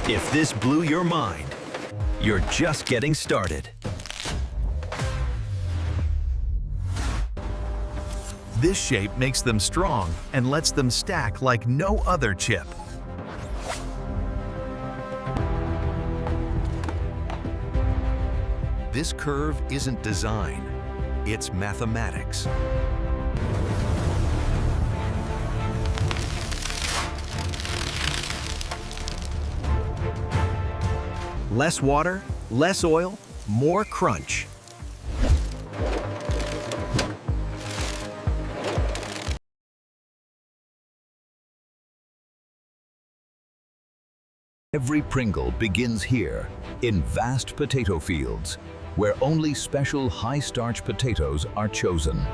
If this blew your mind, you're just getting started. This shape makes them strong and lets them stack like no other chip. This curve isn't design, it's mathematics. Less water, less oil, more crunch. Every Pringle begins here, in vast potato fields, where only special high-starch potatoes are chosen.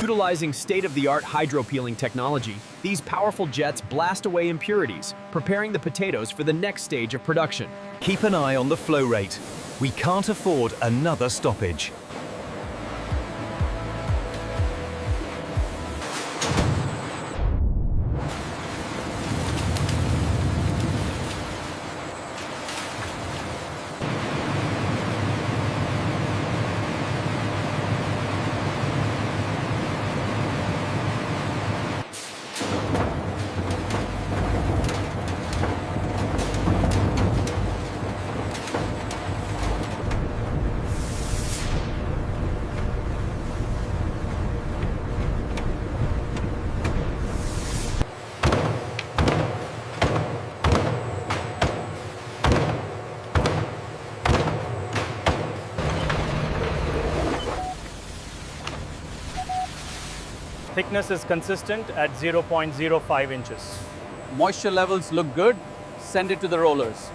Utilizing state-of-the-art hydropeeling technology, these powerful jets blast away impurities, preparing the potatoes for the next stage of production. Keep an eye on the flow rate. We can't afford another stoppage. Thickness is consistent at 0.05 inches. Moisture levels look good. Send it to the rollers.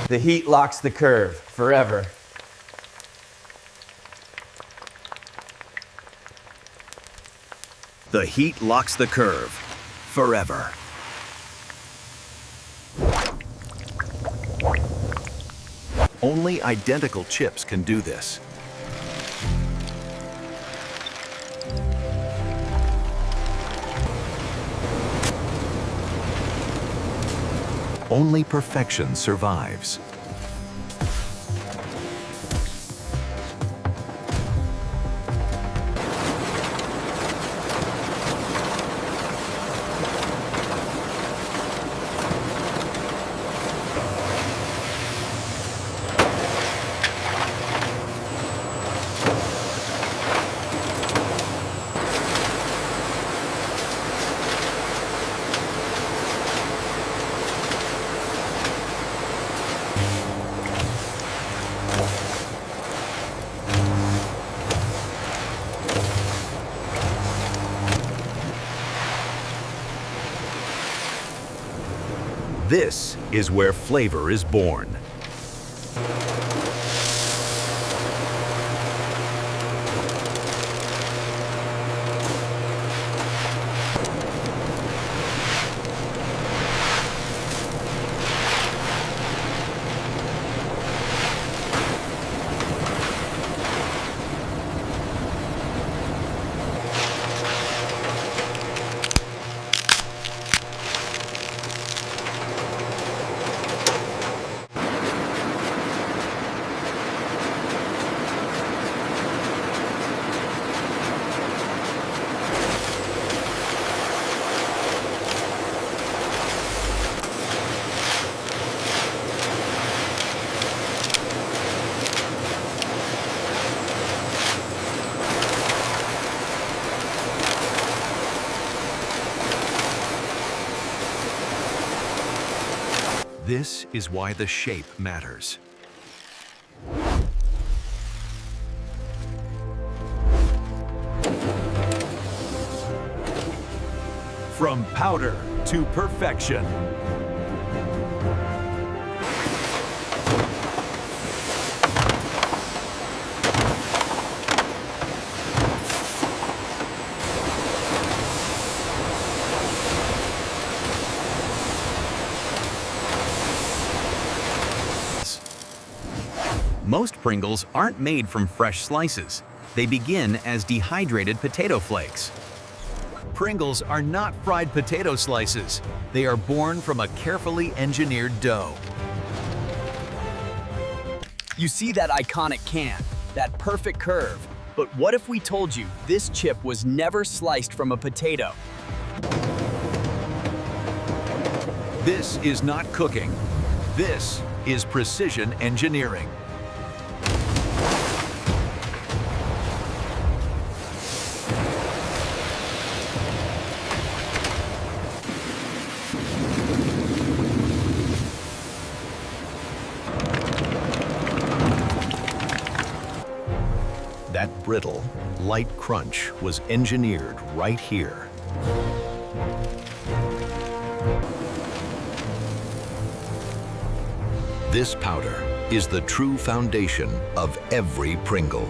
The heat locks the curve forever. The heat locks the curve forever. Only identical chips can do this. Only perfection survives. This is where flavor is born. This is why the shape matters. From powder to perfection. Most Pringles aren't made from fresh slices. They begin as dehydrated potato flakes. Pringles are not fried potato slices. They are born from a carefully engineered dough. You see that iconic can, that perfect curve. But what if we told you this chip was never sliced from a potato? This is not cooking. This is precision engineering. That brittle, light crunch was engineered right here. This powder is the true foundation of every Pringle.